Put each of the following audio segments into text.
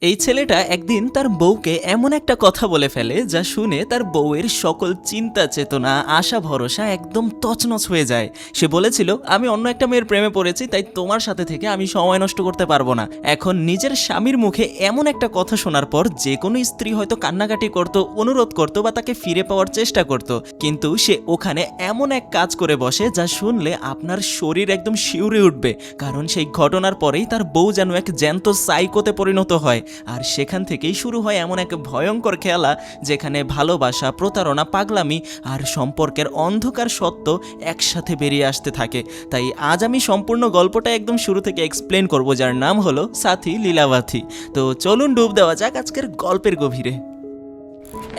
এই ছেলেটা একদিন তার বউকে এমন একটা কথা বলে ফেলে যা শুনে তার বউয়ের সকল চিন্তা চেতনা আশা ভরসা একদম তছনছ হয়ে যায়। সে বলেছিল, আমি অন্য একটা মেয়ের প্রেমে পড়েছি, তাই তোমার সাথে থেকে আমি সময় নষ্ট করতে পারবো না। এখন নিজের স্বামীর মুখে এমন একটা কথা শোনার পর যে কোনো স্ত্রী হয়তো কান্নাকাটি করত, অনুরোধ করত বা তাকে ফিরে পাওয়ার চেষ্টা করত, কিন্তু সে ওখানে এমন এক কাজ করে বসে যা শুনলে আপনার শরীর একদম শিউরে উঠবে। কারণ সেই ঘটনার পরেই তার বউ যেন এক জ্যান্ত সাইকোতে পরিণত হয়, আর সেখান থেকেই শুরু হয় এমন এক ভয়ঙ্কর খেলা যেখানে ভালোবাসা, প্রতারণা, পাগলামি আর সম্পর্কের অন্ধকার সত্য একসাথে বেরিয়ে আসতে থাকে। তাই আজ আমি সম্পূর্ণ গল্পটা একদম শুরু থেকে এক্সপ্লেন করব, যার নাম হলো সাথী লীলাবতী। তো চলুন ডুব দেওয়া যাক আজকের গল্পের গভীরে।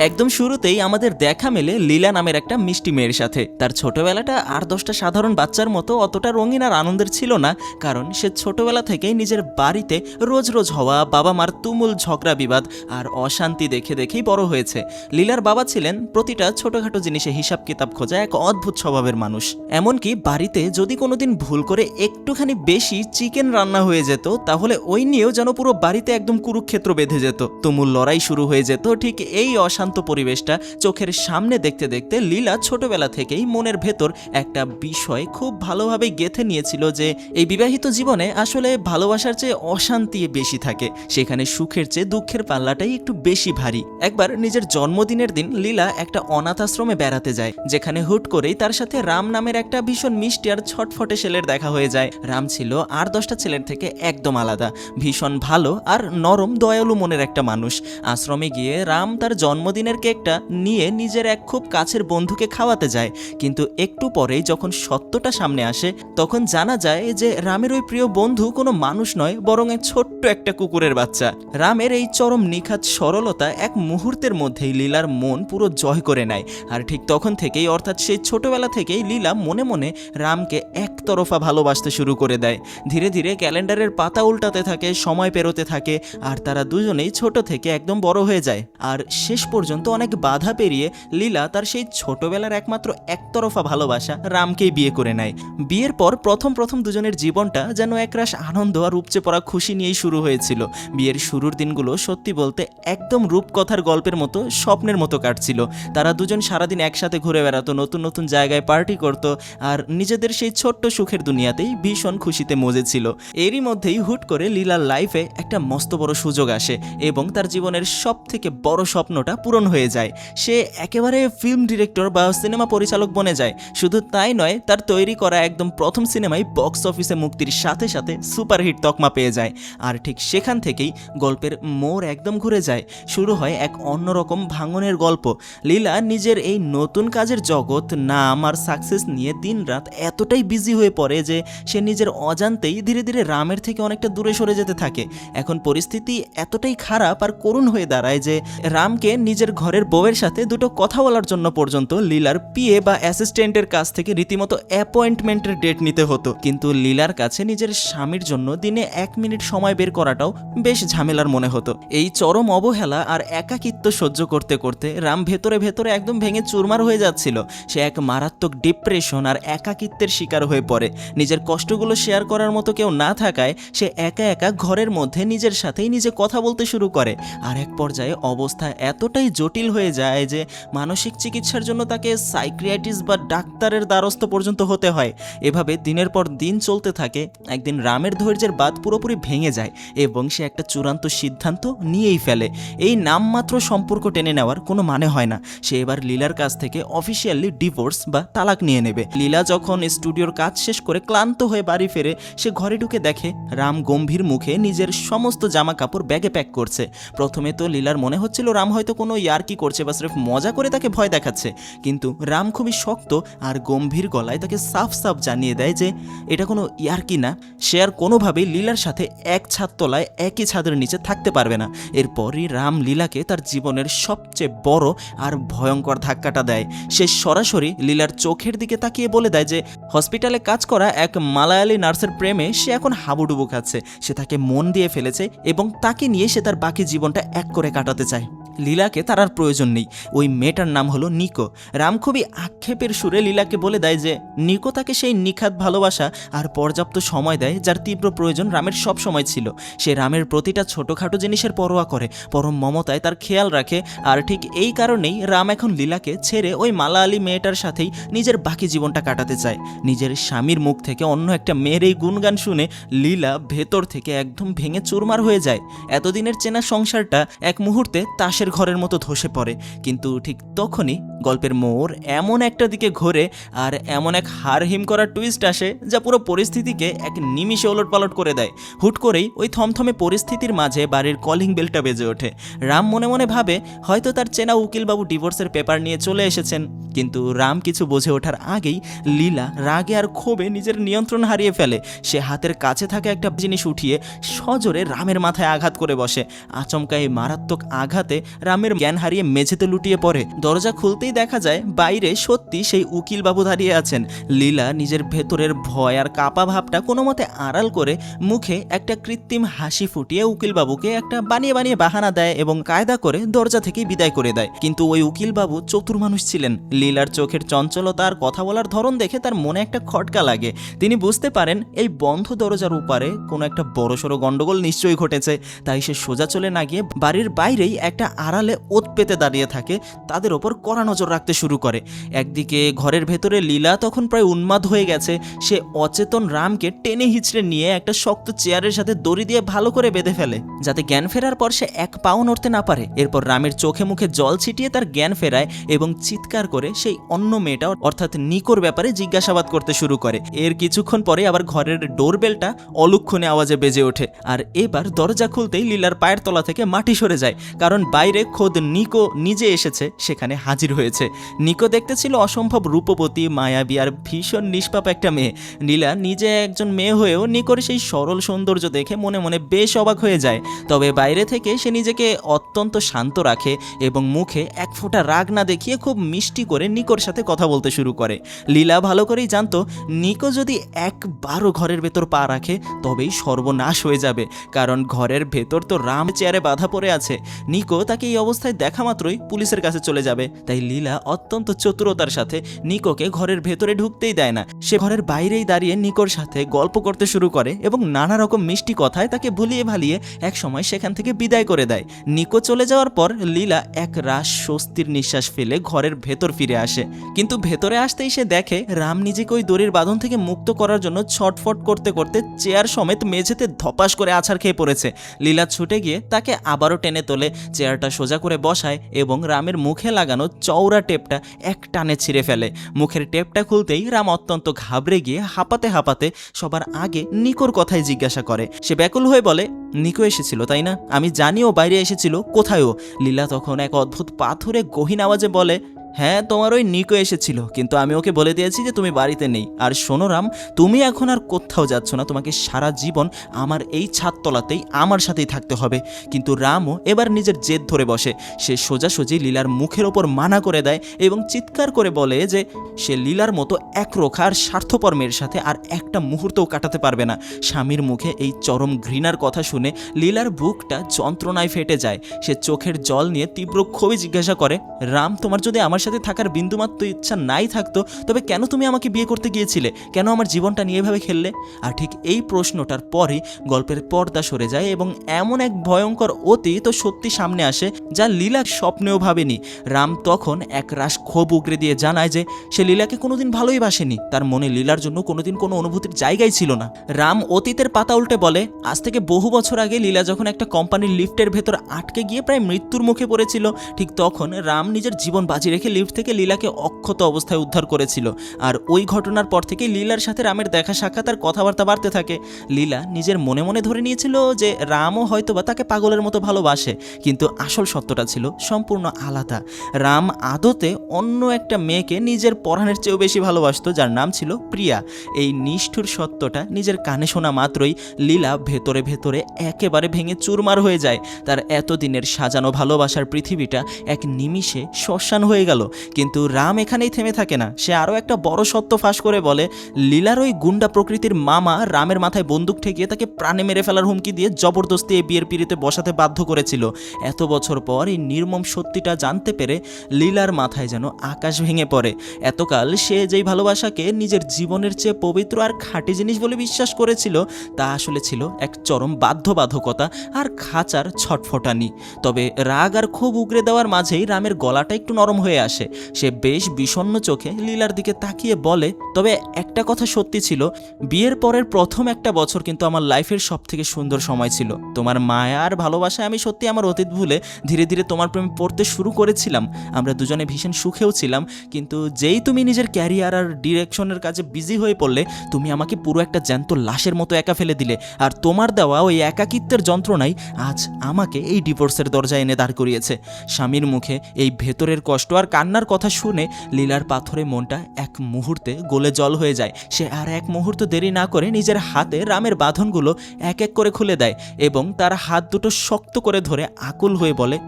একদম শুরুতেই আমাদের দেখা মেলে লীলা নামের একটা মিষ্টি মেয়ের সাথে। তার ছোটবেলাটা আর 10টা সাধারণ বাচ্চার মতো অতটা রঙিন আর আনন্দের ছিল না, কারণ সে ছোটবেলা থেকেই নিজের বাড়িতে রোজ রোজ হওয়া বাবা মার তুমুল ঝগড়া বিবাদ আর অশান্তি দেখে দেখেই বড় হয়েছে। লীলার বাবা ছিলেন প্রতিটা ছোটখাটো জিনিসে হিসাব কিতাব খোঁজা এক অদ্ভুত স্বভাবের মানুষ। এমনকি বাড়িতে যদি কোনোদিন ভুল করে একটুখানি বেশি চিকেন রান্না হয়ে যেত, তাহলে ওই নিয়েও যেন পুরো বাড়িতে একদম কুরুক্ষেত্র বেঁধে যেত, তুমুল লড়াই শুরু হয়ে যেত। ঠিক এই অশান্ত পরিবেশটা চোখের সামনে দেখতে দেখতে লীলা ছোটবেলা থেকেই মনের ভেতর একটা বিষয় খুব ভালোভাবে গেঁথে নিয়েছিল যে এই বিবাহিত জীবনে আসলে ভালোবাসার চেয়ে অশান্তি বেশি থাকে, সেখানে সুখের চেয়ে দুঃখের পাল্লাটাই একটু বেশি ভারী। একবার নিজের জন্মদিনের দিন লীলা একটা অনাথ আশ্রমে বেড়াতে যায়, যেখানে হুট করেই তার সাথে রাম নামের একটা ভীষণ মিষ্টি আর ছটফটে ছেলের দেখা হয়ে যায়। রাম ছিল আর 10টা ছেলের থেকে একদম আলাদা, ভীষণ ভালো আর নরম দয়ালু মনের একটা মানুষ। আশ্রমে গিয়ে রাম তার জন্মদিনের কেকটা নিয়ে নিজের এক খুব কাছের বন্ধুকে খাওয়াতে যায়, কিন্তু একটু পরেই যখন সত্যটা সামনে আসে তখন জানা যায় যে রামের ওই প্রিয় বন্ধু কোনো মানুষ নয়, বরং এক ছোট্ট একটা কুকুরের বাচ্চা। রামের এই চরম নিখাত সরলতা এক মুহূর্তের মধ্যেই লীলার মন পুরো জয় করে নেয়। আর ঠিক তখন থেকেই, অর্থাৎ সেই ছোটবেলা থেকেই লীলা মনে মনে রামকে একতরফা ভালোবাসতে শুরু করে দেয়। ধীরে ধীরে ক্যালেন্ডারের পাতা উল্টাতে থাকে, সময় পেরোতে থাকে, আর তারা দুজনেই ছোট থেকে একদম বড় হয়ে যায়। আর শেষ পর্যন্ত অনেক বাধা পেরিয়ে লীলা তার সেই ছোটবেলার একমাত্র একতরফা ভালোবাসা রামকেই বিয়ে করে নেয়। বিয়ের পর প্রথম দুজনের জীবনটা যেন একরাশ আনন্দ আর উপচে পড়া খুশি নিয়েই শুরু হয়েছিল। বিয়ের শুরুর দিনগুলো সত্যি বলতে একদম রূপকথার গল্পের মতো, স্বপ্নের মতো কাটছিল। তারা দুজন সারাদিন একসাথে ঘুরে বেড়াতো, নতুন নতুন জায়গায় পার্টি করতো, আর নিজেদের সেই ছোট্ট সুখের দুনিয়াতেই ভীষণ খুশিতে মজেছিল। এরই মধ্যেই হুট করে লীলার লাইফে একটা মস্ত বড় সুযোগ আসে এবং তার জীবনের সব থেকে বড় স্বপ্নটা পূরণ হয়ে যায়। সে একেবারে ফিল্ম ডিরেক্টর বা সিনেমা পরিচালক বনে যায়। শুধু তাই নয়, তার তৈরি করা একদম প্রথম সিনেমাই বক্স অফিসে মুক্তির সাথে সাথে সুপারহিট তকমা পেয়ে যায়। আর ঠিক সেখান থেকেই গল্পের মোড় একদম ঘুরে যায়। শুরু হয় এক অন্যরকম ভাঙনের গল্প। লীলা নিজের এই নতুন কাজের জগৎ, নাম আর সাকসেস নিয়ে দিনরাত এতটাই বিজি হয়ে পড়ে যে সে নিজের অজান্তেই ধীরে ধীরে রামের থেকে অনেকটা দূরে সরে যেতে থাকে। এখন পরিস্থিতি এতটাই খারাপ আর করুণ হয়ে দাঁড়ায় যে রামকে নিজের ঘরের বউয়ের সাথে দুটো কথা বলার জন্য পর্যন্ত লীলার পিএ বা অ্যাসিস্ট্যান্টের কাছ থেকে রীতিমতো অ্যাপয়েন্টমেন্টের ডেট নিতে হতো। কিন্তু লীলার কাছে নিজের স্বামীর জন্য দিনে 1 মিনিট সময় বের করাটাও বেশ ঝামেলার মনে হতো। এই চরম অবহেলা আর একাকিত্ব সহ্য করতে করতে রাম ভেতরে ভেতরে একদম ভেঙে চুরমার হয়ে যাচ্ছিল। সে এক মারাত্মক ডিপ্রেশন আর একাকিত্বের শিকার হয়ে পড়ে। নিজের কষ্টগুলো শেয়ার করার মতো কেউ না থাকায় সে একা একা ঘরের মধ্যে নিজের সাথেই নিজে কথা বলতে শুরু করে। আর এক পর্যায়ে অবস্থা এতটাই জটিল হয়ে যায় যে মানসিক চিকিৎসার জন্য তাকে সাইকিয়াট্রিস্ট বা ডাক্তারের দ্বারস্থ পর্যন্ত হতে হয়। এভাবে দিনের পর দিন চলতে থাকে। একদিন রামের ধৈর্যের বাঁধ পুরোপুরি ভেঙে যায় এবং সে একটা চূড়ান্ত সিদ্ধান্ত নিয়েই ফেলে। এই নামমাত্র সম্পর্ক টেনে নেওয়ার কোনো মানে হয় না। সে এবার লীলার কাছ থেকে অফিসিয়ালি ডিভোর্স বা তালাক নিয়ে নেবে। লীলা যখন স্টুডিওর কাজ শেষ করে ক্লান্ত হয়ে বাড়ি ফেরে, সে ঘরে ঢুকে দেখে রাম গম্ভীর মুখে নিজের সমস্ত জামা কাপড় ব্যাগে প্যাক করছে। প্রথমে তো লীলার মনে হচ্ছিল রাম হয়তো কোনো ইয়ার্কি করছে বা স্রেফ মজা করে তাকে ভয় দেখাচ্ছে, কিন্তু রাম খুবই শক্ত আর গম্ভীর গলায় তাকে সাফ সাফ জানিয়ে দেয় যে এটা কোনো ইয়ার্কি না। সে আর কোনোভাবেই লীলার সাথে এক ছাদতলায় একই ছাদের নিচে থাকতে পারবে না। এরপরই রাম লীলাকে তার জীবনের সবচেয়ে বড় আর ভয়ঙ্কর ধাক্কাটা দেয়। সে সরাসরি লীলার চোখের দিকে তাকিয়ে বলে দেয় যে হসপিটালে কাজ করা এক মালায়ালি নার্সের প্রেমে সে এখন হাবুডুবু খাচ্ছে। সে তাকে মন দিয়ে ফেলেছে এবং তাকে নিয়ে সে তার বাকি জীবনটা এক করে কাটাতে চায়। লীলাকে তার আর প্রয়োজন নেই। ওই মেয়েটার নাম হলো নিকো। রাম খুবই আক্ষেপের সুরে লীলাকে বলে দেয় যে নিকো তাকে সেই নিখাত ভালোবাসা আর পর্যাপ্ত সময় দেয় যার তীব্র প্রয়োজন রামের সব সময় ছিল। সে রামের প্রতিটা ছোটোখাটো জিনিসের পরোয়া করে, পরম মমতায় তার খেয়াল রাখে। আর ঠিক এই কারণেই রাম এখন লীলাকে ছেড়ে ওই মালা আলী মেয়েটার সাথেই নিজের বাকি জীবনটা কাটাতে চায়। নিজের স্বামীর মুখ থেকে অন্য একটা মেয়ের এই গুণগান শুনে লীলা ভেতর থেকে একদম ভেঙে চুরমার হয়ে যায়। এতদিনের চেনা সংসারটা এক মুহূর্তে তাসের ঘরের মতো ধসে পড়ে। কিন্তু ঠিক তখনই গল্পের মোড় এমন একটা দিকে ঘোরে আর এমন এক হাড়হিম করা টুইস্ট আসে যা পুরো পরিস্থিতিকে এক নিমিষে ওলটপালট করে দেয়। হুট করেই ওই থমথমে পরিস্থিতির মাঝে বাড়ির কলিং বেলটা বেজে ওঠে। রাম মনে মনে ভাবে হয়তো তার চেনা উকিলবাবু ডিভোর্সের পেপার নিয়ে চলে এসেছেন। কিন্তু রাম কিছু বুঝে ওঠার আগেই লীলা রাগে আর ক্ষোভে নিজের নিয়ন্ত্রণ হারিয়ে ফেলে। সে হাতের কাছে থাকা একটা জিনিস উঠিয়ে সজোরে রামের মাথায় আঘাত করে বসে। আচমকা এই মারাত্মক আঘাতে রামের জ্ঞান হারিয়ে মেঝেতে লুটিয়ে পড়ে। দরজা খুলতেই দেখা যায় বাইরে সত্যি সেই উকিলবাবু দাঁড়িয়ে আছেন। লীলা নিজের ভেতরের ভয় আর কাপা ভাবটা কোনো মতে আড়াল করে মুখে একটা কৃত্রিম হাসি ফুটিয়ে উকিলবাবুকে একটা বানিয়ে বানিয়ে বাহানা দেয় এবং কায়দা করে দরজা থেকেই বিদায় করে দেয়। কিন্তু ওই উকিলবাবু চতুর মানুষ ছিলেন। লীলার চোখের চঞ্চলতা আর কথা বলার ধরন দেখে তার মনে একটা খটকা লাগে। তিনি বুঝতে পারেন এই বন্ধ দরজার উপারে কোনো একটা বড়সড় গন্ডগোল নিশ্চয়ই ঘটেছে। তাই সে সোজা চলে না গিয়ে বাড়ির বাইরেই একটা আড়ালে ওত পেতে দাঁড়িয়ে থাকে, তাদের ওপর কড়া নজর রাখতে শুরু করে। একদিকে ঘরের ভেতরে লীলা তখন প্রায় উন্মাদ হয়ে গেছে। সে অচেতন রামকে টেনে হিচড়ে নিয়ে একটা শক্ত চেয়ারের সাথে দড়ি দিয়ে ভালো করে বেঁধে ফেলে, যাতে জ্ঞান ফেরার পর সে এক পাও নড়তে না পারে। এরপর রামের চোখে মুখে জল ছিটিয়ে তার জ্ঞান ফেরায় এবং চিৎকার করে সেই অন্য মেয়েটা অর্থাৎ নিকোর ব্যাপারে জিজ্ঞাসাবাদ করতে শুরু করে। এর কিছুক্ষণ পরে আবার ঘরের ডোরবেলটা অলুক্ষণে আওয়াজে বেজে ওঠে। আর এবার দরজা খুলতেই লীলার পায়ের তলা থেকে মাটি সরে যায়, কারণ বাইরে খোদ নিকো নিজে এসেছে, সেখানে হাজির হয়েছে। নিকো দেখতে ছিল অসম্ভব রূপবতী, মায়াবী আর ভীষণ নিষ্পাপ একটা মেয়ে। লীলা নিজে একজন মেয়ে হয়েও নিকোর সেই সরল সৌন্দর্য দেখে মনে মনে বেশ অবাক হয়ে যায়। তবে বাইরে থেকে সে নিজেকে অত্যন্ত শান্ত রাখে এবং মুখে এক ফোঁটা রাগ না দেখিয়ে খুব মিষ্টি করে নিকোর সাথে কথা বলতে শুরু করে। লীলা ভালো করেই জানতো নিকো যদি একবারও ঘরের ভেতর পা রাখে তবেই সর্বনাশ হয়ে যাবে, কারণ ঘরের ভেতর তো রাম চেয়ারে বাধা পড়ে আছে। নিকো তাকে এই অবস্থায় দেখা মাত্রই পুলিশের কাছে চলে যাবে। তাই লীলা অত্যন্ত চতুরতার সাথে নিকোকে ঘরের ভেতরে ঢুকতেই দেয় না। সে ঘরের বাইরেই দাঁড়িয়ে নিকোর সাথে গল্প করতে শুরু করে এবং নানা রকম মিষ্টি কথায় তাকে ভুলিয়ে ভালিয়ে এক সময় সেখান থেকে বিদায় করে দেয়। নিকো চলে যাওয়ার পর লীলা এক রাশ স্বস্তির নিঃশ্বাস ফেলে ঘরের ভেতর ফিরে আসে। কিন্তু ভেতরে আসতেই সে দেখে রাম নিজেকে ওই দড়ির বাঁধন থেকে মুক্ত করার জন্য ছটফট করতে করতে চেয়ার সমেত মেঝেতে ধপাস করে আছাড় খেয়ে পড়েছে। লীলা ছুটে গিয়ে তাকে আবারও টেনে তোলে, চেয়ারটা সোজা করে বসায় এবং রামের মুখে লাগানো চওড়া টেপটা এক টানে ছিঁড়ে ফেলে। মুখের টেপটা খুলতেই রাম অত্যন্ত ঘাবড়ে গিয়ে হাঁপাতে হাঁপাতে সবার আগে নিকোর কথাই জিজ্ঞাসা করে। সে ব্যাকুল হয়ে বলে, নিকো এসেছিল তাই না? আমি জানি ও বাইরে এসেছিল, কোথায় ও? লীলা তখন এক অদ্ভুত পাথুরে গহীন আওয়াজে বলে, হ্যাঁ তোমার ওই নিকো এসেছিল, কিন্তু আমি ওকে বলে দিয়েছি যে তুমি বাড়িতে নেই। আর শোনো রাম, তুমি এখন আর কোথাও যাচ্ছ না, তোমাকে সারা জীবন আমার এই ছাদতলাতেই আমার সাথেই থাকতে হবে। কিন্তু রামও এবার নিজের জেদ ধরে বসে। সে সোজাসুজি লীলার মুখের ওপর মানা করে দেয় এবং চিৎকার করে বলে যে সে লীলার মতো একরোখা আর স্বার্থপর মেয়ের সাথে আর একটা মুহূর্তও কাটাতে পারবে না। স্বামীর মুখে এই চরম ঘৃণার কথা শুনে লীলার বুকটা যন্ত্রণায় ফেটে যায়। সে চোখের জল নিয়ে তীব্র ক্ষোভে জিজ্ঞাসা করে, রাম, তোমার যদি আমার সাথে থাকার বিন্দুমাত্র ইচ্ছা নাই থাকতো তবে কেন তুমি আমাকে বিয়ে করতে গিয়েছিলে? কেন আমার জীবনটা নিয়ে এভাবে খেললে? আর ঠিক এই প্রশ্নটার পরই গল্পের পর্দা সরে যায় এবং এমন এক ভয়ঙ্কর অতীত সত্যি সামনে আসে যা লীলা স্বপ্নেও ভাবেনি। রাম তখন এক রাশ ক্ষোভ উগরে দিয়ে জানায় যে সে লীলাকে কোনোদিন ভালোই বাসেনি, তার মনে লীলার জন্য কোনোদিন কোনো অনুভূতির জায়গাই ছিল না। রাম অতীতের পাতা উল্টে বলে, আজ থেকে বহু বছর আগে লীলা যখন একটা কোম্পানির লিফটের ভেতর আটকে গিয়ে প্রায় মৃত্যুর মুখে পড়েছিল, ঠিক তখন রাম নিজের জীবন বাজি রেখে লিফট থেকে লীলাকে অক্ষত অবস্থায় উদ্ধার করেছিল। আর ওই ঘটনার পর থেকে লীলার সাথে রামের দেখা সাক্ষাৎ আর কথাবার্তা বাড়তে থাকে। লীলা নিজের মনে মনে ধরে নিয়েছিল যে রামও হয়তোবা তাকে পাগলের মতো ভালোবাসে, কিন্তু আসল সত্যটা ছিল সম্পূর্ণ আলাদা। রাম আদতে অন্য একটা মেয়েকে নিজের পরাণের চেয়েও বেশি ভালোবাসতো, যার নাম ছিল প্রিয়া। এই নিষ্ঠুর সত্যটা নিজের কানে শোনা মাত্রই লীলা ভেতরে ভেতরে একেবারে ভেঙে চুরমার হয়ে যায়। তার এতদিনের সাজানো ভালোবাসার পৃথিবীটা এক নিমিষে শ্মশান হয়ে গেল। কিন্তু রাম এখানেই থেমে থাকে না, সে আরও একটা বড় সত্য ফাঁস করে বলে লীলার ওই গুন্ডা প্রকৃতির মামা রামের মাথায় বন্দুক ঠেকিয়ে তাকে প্রাণে মেরে ফেলার হুমকি দিয়ে জবরদস্তি এই বিয়ের পিড়িতে বসাতে বাধ্য করেছিল। এত বছর পর এই নির্মম সত্যিটা জানতে পেরে লীলার মাথায় যেন আকাশ ভেঙে পড়ে। এতকাল সে যেই ভালোবাসাকে নিজের জীবনের চেয়ে পবিত্র আর খাঁটি জিনিস বলে বিশ্বাস করেছিল, তা আসলে ছিল এক চরম বাধ্যবাধকতা আর খাঁচার ছটফটানি। তবে রাগ আর খুব উগরে দেওয়ার মাঝেই রামের গলাটা একটু নরম হয়ে আসে। সে বেশ বিষণ্ণ চোখে লীলার দিকে তাকিয়ে বলে, তবে একটা কথা সত্যি ছিল, বিয়ের পরের প্রথম একটা বছর কিন্তু আমার লাইফের সব থেকে সুন্দর সময় ছিল। তোমার মায়া আর ভালোবাসায় আমি সত্যি আমার অতীত ভুলে ধীরে ধীরে তোমার প্রেমে পড়তে শুরু করেছিলাম। আমরা দুজনে ভীষণ সুখেও ছিলাম, কিন্তু যেই তুমি নিজের ক্যারিয়ার আর ডিরেকশনের কাজে বিজি হয়ে পড়লে, তুমি আমাকে পুরো একটা জ্যান্ত লাশের মতো একা ফেলে দিলে। আর তোমার দেওয়া ওই একাকিত্বের যন্ত্রণাই আজ আমাকে এই ডিভোর্সের দরজা এনে দাঁড় করিয়েছে। স্বামীর মুখে এই ভেতরের কষ্ট আর কান্নার কথা শুনে লীলার পাথরে মনটা এক মুহূর্তে গলে জল হয়ে যায়। সে আর এক মুহূর্ত দেরি না করে নিজের হাতে রামের বাঁধনগুলো এক এক করে খুলে দেয় এবং তার হাত দুটো শক্ত করে ধরে আকুল হয়ে বলে,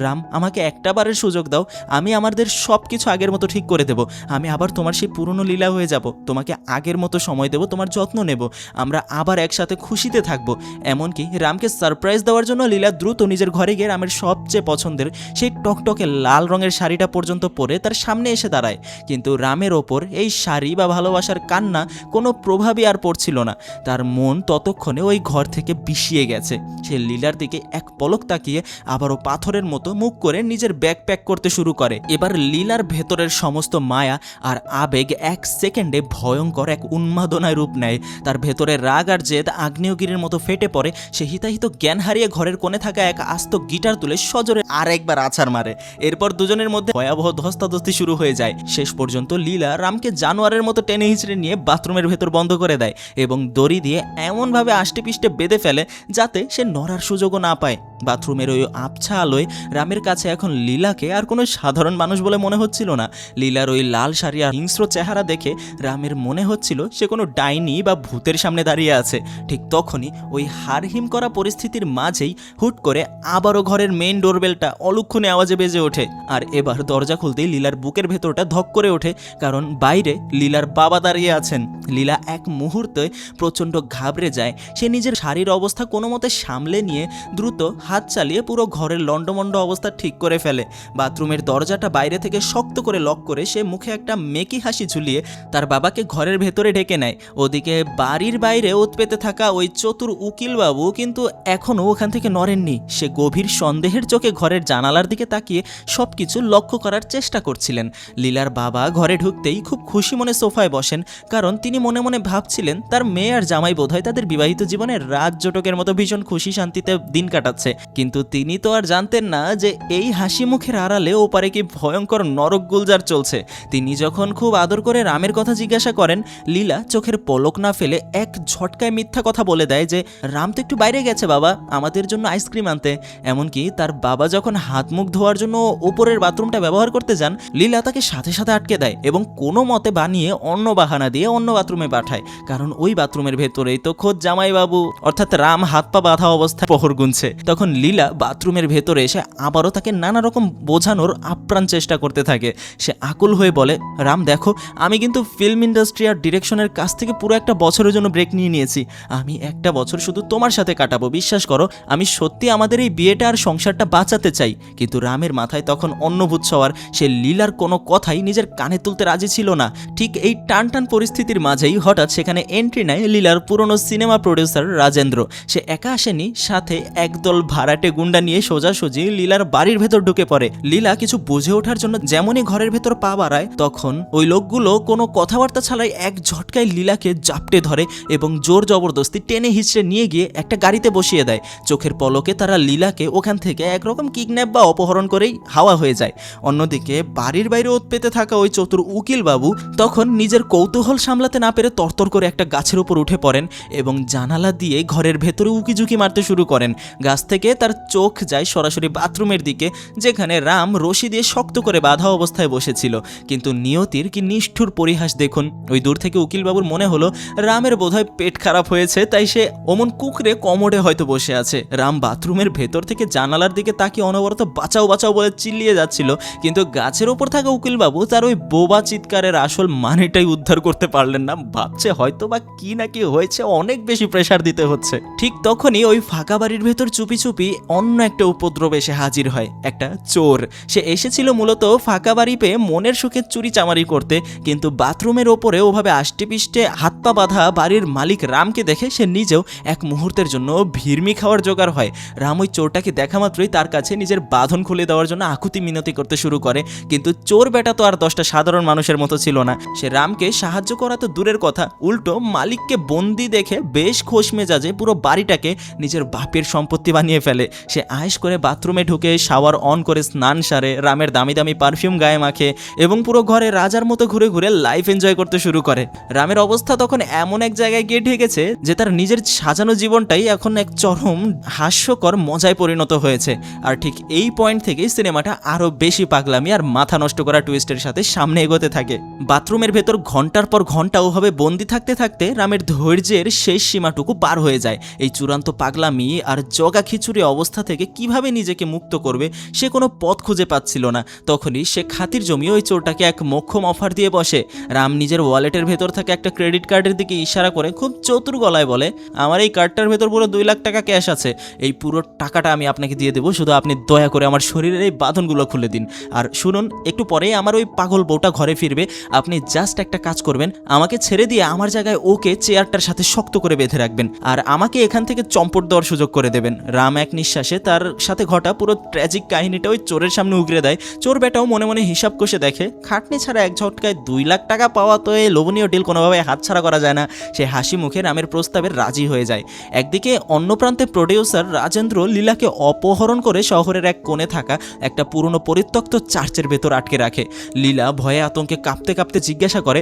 রাম, আমাকে একটা বারের সুযোগ দাও, আমি আমাদের সব কিছু আগের মতো ঠিক করে দেব। আমি আবার তোমার সেই পুরনো লীলা হয়ে যাব, তোমাকে আগের মতো সময় দেব, তোমার যত্ন নেব, আমরা আবার একসাথে খুশিতে থাকবো। এমনকি রামকে সারপ্রাইজ দেওয়ার জন্য লীলা দ্রুত নিজের ঘরে গিয়ে রামের সবচেয়ে পছন্দের সেই টকটকে লাল রঙের শাড়িটা পর্যন্ত পরে তার সামনে এসে দাঁড়ায়। কিন্তু রামের ওপর এই শাড়ি বা ভালোবাসার কান্না কোনো প্রভাবই আর পড়ছিল না। তার মন ততক্ষণে ওই ঘর থেকে বিষিয়ে গেছে। সে লীলার দিকে এক পলক তাকিয়ে আবারও পাথরের মতো মুখ করে নিজের ব্যাগ প্যাক করতে শুরু করে। এবার লীলার ভেতরের সমস্ত মায়া আর আবেগ এক সেকেন্ডে ভয়ঙ্কর এক উন্মাদনায় রূপ নেয়। তার ভেতরে রাগ আর জেদ আগ্নেয়গিরির মতো ফেটে পড়ে। সে হিতাহিত জ্ঞান হারিয়ে ঘরের কোণে থাকা এক আস্ত গিটার তুলে সজোরে আর একবার আছাড় মারে। এরপর দুজনের মধ্যে ভয়াবহ ধস্তাধস্তি শুরু হয়ে যায়। শেষ পর্যন্ত লীলা রামকে জানোয়ারের মতো টেনে হিঁচড়ে নিয়ে বাথরুমের ভেতর বন্ধ করে দেয় এবং দড়ি দিয়ে এমনভাবে আষ্টে পিষ্টে বেঁধে ফেলে যাতে সে নড়ার সুযোগও না পায়। বাথরুমের ওই আবছা আলোয় রামের কাছে এখন লীলাকে আর কোনো সাধারণ মানুষ বলে মনে হচ্ছিল না। লীলার ওই লাল শাড়ি আর হিংস্র চেহারা দেখে রামের মনে হচ্ছিল সে কোনো ডাইনি বা ভূতের সামনে দাঁড়িয়ে আছে। ঠিক তখনই ওই হাড়হিম করা পরিস্থিতির মাঝেই হুট করে আবারও ঘরের মেইন ডোরবেলটা অলক্ষণে আওয়াজে বেজে ওঠে। আর এবার দরজা খুলতেই লীলার বুকের ভেতরটা ধক করে ওঠে, কারণ বাইরে লীলার বাবা দাঁড়িয়ে আছেন। লীলা এক মুহূর্তে প্রচণ্ড ঘাবড়ে যায়। সে নিজের শাড়ির অবস্থা কোনো মতে সামলে নিয়ে দ্রুত হাত চালিয়ে পুরো ঘরের লণ্ডমণ্ড অবস্থা ঠিক করে ফেলে। বাথরুমের দরজাটা বাইরে থেকে শক্ত করে লক করে সে মুখে একটা মেকি হাসি ঝুলিয়ে তার বাবাকে ঘরের ভেতরে ঢেকে নেয়। ওদিকে বাড়ির বাইরে ওত পেতে থাকা ওই চতুর উকিলবাবু কিন্তু এখনও ওখান থেকে নড়েননি। সে গভীর সন্দেহের চোখে ঘরের জানালার দিকে তাকিয়ে সব কিছু লক্ষ্য করার চেষ্টা করছিলেন। লীলার বাবা ঘরে ঢুকতেই খুব খুশি মনে সোফায় বসেন, কারণ তিনি মনে মনে ভাবছিলেন তার মেয়ে আর জামাই বোধহয় তাদের বিবাহিত জীবনে রাজ জটকের মতো ভীষণ খুশি শান্তিতে দিন কাটাচ্ছে। কিন্তু তিনি তো আর জানতেন না যে এই হাসি মুখের আড়ালে ওপারে কি ভয়ঙ্কর নরক গুলজার চলছে। তিনি যখন খুব আদর করে রামের কথা জিজ্ঞাসা করেন, লীলা চোখের পলক না ফেলে এক ঝটকায় মিথ্যা কথা বলে দেয় যে রাম তো একটু বাইরে গেছে বাবা, আমাদের জন্য আইসক্রিম আনতে। এমনকি তার বাবা যখন হাত মুখ ধোয়ার জন্য ওপরের বাথরুমটা ব্যবহার করতে যান, লীলা তাকে সাথে সাথে আটকে দেয় এবং কোনো মতে বানিয়ে অন্য বাহানা দিয়ে অন্য বাথরুমে পাঠায়, কারণ ওই বাথরুমের ভেতরেই তো খোদ জামাইবাবু অর্থাৎ রাম হাত পা বাঁধা অবস্থায় প্রহর গুনছে। তখন লীলা বাথরুমের ভেতরে এসে আবারও তাকে নানা রকম বোঝানোর আপ্রাণ চেষ্টা করতে থাকে। সে আকুল হয়ে বলে, রাম দেখো, আমি কিন্তু ফিল্ম ইন্ডাস্ট্রি আর ডিরেকশনের কাছ থেকে পুরো একটা বছরের জন্য ব্রেক নিয়ে নিয়েছি। আমি একটা বছর শুধু তোমার সাথে কাটাবো, বিশ্বাস করো। আমি সত্যি আমাদের এই বিয়েটা আর সংসারটা বাঁচাতে চাই। কিন্তু রামের মাথায় তখন অন্নভূত সওয়ার। সে লীলার কোনো কথাই নিজের কানে তুলতে রাজি ছিল না। ঠিক এই টান টান পরিস্থিতির মাঝেই হঠাৎ সেখানে এন্ট্রি নেয় লীলার পুরনো সিনেমা প্রডিউসার রাজেন্দ্র। সে একা আসেনি, সাথে একদল ভাড়াটে গুন্ডা নিয়ে সোজাসুজি লীলার বাড়ির ভেতর ঢুকে পড়ে। লীলা কিছু বুঝে ওঠার জন্য যেমনই ঘরের ভেতর পা বাড়ায়, তখন ওই লোকগুলো কোনো কথাবার্তা ছাড়াই এক ঝটকায় লীলাকে জাপটে ধরে এবং জোর জবরদস্তি টেনে হিচড়ে নিয়ে গিয়ে একটা গাড়িতে বসিয়ে দেয়। চোখের পলকে তারা লীলাকে ওখান থেকে একরকম কিডন্যাপ বা অপহরণ করেই হাওয়া হয়ে যায়। অন্যদিকে বাড়ির বাইরে ওত পেতে থাকা ওই চতুর উকিল বাবু তখন নিজের কৌতূহল সামলাতে না পেরে তরতর করে একটা গাছের উপর উঠে পড়েন এবং জানালা দিয়ে ঘরের ভেতরে উকিঝুঁকি মারতে শুরু করেন। গাছ থেকে থেকে তার চোখ যায় সরাসরি বাথরুমের দিকে, যেখানে রাম রশি দিয়ে শক্ত করে বাঁধা অবস্থায় বসেছিল। কিন্তু নিয়তির কি নিষ্ঠুর পরিহাস দেখুন। ওই দূর থেকে উকিলবাবুর মনে হলো রামের বোধহয় পেট খারাপ হয়েছে, তাই সে অমন কুকরে কমোডে হয়তো বসে আছে। রাম বাথরুমের ভেতর থেকে জানালার দিকে তাকিয়ে অনবরত বাঁচাও বাঁচাও বলে চিল্লিয়ে যাচ্ছিল, কিন্তু গাছের ওপর থাকা উকিলবাবু তার ওই বোবা চিৎকারের আসল মানেটাই উদ্ধার করতে পারলেন না। ভাবছে হয়তো বা কি না কি হয়েছে, অনেক বেশি প্রেসার দিতে হচ্ছে। ঠিক তখনই ওই ফাঁকা বাড়ির ভেতর চুপি চুপি অন্য একটা উপদ্রব এসে হাজির হয়, একটা চোর। সে এসেছিল মূলত ফাঁকা বাড়ি পেয়ে মনের সুখে চুরি চামারি করতে, কিন্তু বাথরুমের ওপরে ওভাবে আষ্টে পিষ্টে হাত পা বাঁধা বাড়ির মালিক রামকে দেখে সে নিজেও এক মুহূর্তের জন্য ভিড়মি খাওয়ার জোগাড় হয়। রাম ওই চোরটাকে দেখা মাত্রই তার কাছে নিজের বাঁধন খুলে দেওয়ার জন্য আকুতি মিনতি করতে শুরু করে, কিন্তু চোর বেটা তো আর 10টা সাধারণ মানুষের মতো ছিল না। সে রামকে সাহায্য করা তো দূরের কথা, উল্টো মালিককে বন্দি দেখে বেশ খোশ মেজাজে পুরো বাড়িটাকে নিজের বাপের সম্পত্তি বানিয়ে ফেলে। সে আয়েশ করে বাথরুমে ঢুকে শাওয়ার অন করে স্নান সারে, রামের দামি দামি পারফিউম গায়ে মাখে এবং পুরো ঘরে রাজার মতো ঘুরে ঘুরে লাইফ এনজয় করতে শুরু করে। রামের অবস্থা তখন এমন এক জায়গায় গিয়ে ঠেকেছে যে তার নিজের সাজানো জীবনটাই এখন এক চরম হাস্যকর মজায় পরিণত হয়েছে। আর ঠিক এই পয়েন্ট থেকেই সিনেমাটা আরো বেশি পাগলামি আর মাথা নষ্ট করা টুইস্টের সাথে সামনে এগোতে থাকে। বাথরুমের ভেতর ঘন্টার পর ঘন্টা ওভাবে বন্দি থাকতে থাকতে রামের ধৈর্যের শেষ সীমাটুকু পার হয়ে যায়। এই চূড়ান্ত পাগলামি আর জগা খিচুড়ি অবস্থা থেকে কিভাবে নিজেকে মুক্ত করবে সে কোনো পথ খুঁজে পাচ্ছিল না। তখনই সে খাতির জমিয়ে ওই চোরটাকে এক মোক্ষম অফার দিয়ে বসে। রাম নিজের ওয়ালেটের ভেতর থাকা একটা ক্রেডিট কার্ডের দিকে ইশারা করে খুব চতুর গলায় বলে, আমার এই কার্ডটার ভেতর পুরো 2 লাখ টাকা ক্যাশ আছে, এই পুরো টাকাটা আমি আপনাকে দিয়ে দেবো, শুধু আপনি দয়া করে আমার শরীরের এই বাঁধনগুলো খুলে দিন। আর শুনুন, একটু পরেই আমার ওই পাগল বউটা ঘরে ফিরবে, আপনি জাস্ট একটা কাজ করবেন, আমাকে ছেড়ে দিয়ে আমার জায়গায় ওকে চেয়ারটার সাথে শক্ত করে বেঁধে রাখবেন আর আমাকে এখান থেকে চম্পট দেওয়ার সুযোগ করে দেবেন। রাম এক নিঃশ্বাসে তার সাথে ঘটা পুরো ট্র্যাজিক কাহিনীটা ওই চোরের সামনে উগরে দেয়। চোর বেটাও মনে মনে হিসাব কষে দেখে, খাটনি ছাড়া এক ঝটকায় 2 লাখ টাকা পাওয়া তো এই লোভনীয় ডিল কোনোভাবে হাতছাড়া করা যায় না। সে হাসি মুখে রামের প্রস্তাবে রাজি হয়ে যায়। একদিকে অন্য প্রান্তে প্রডিউসার রাজেন্দ্র লীলাকে অপহরণ করে শহরের এক কোণে থাকা একটা পুরনো পরিত্যক্ত চার্চের ভেতর আটকে রাখে। লীলা ভয়ে আতঙ্কে কাঁপতে কাঁপতে জিজ্ঞাসা করে,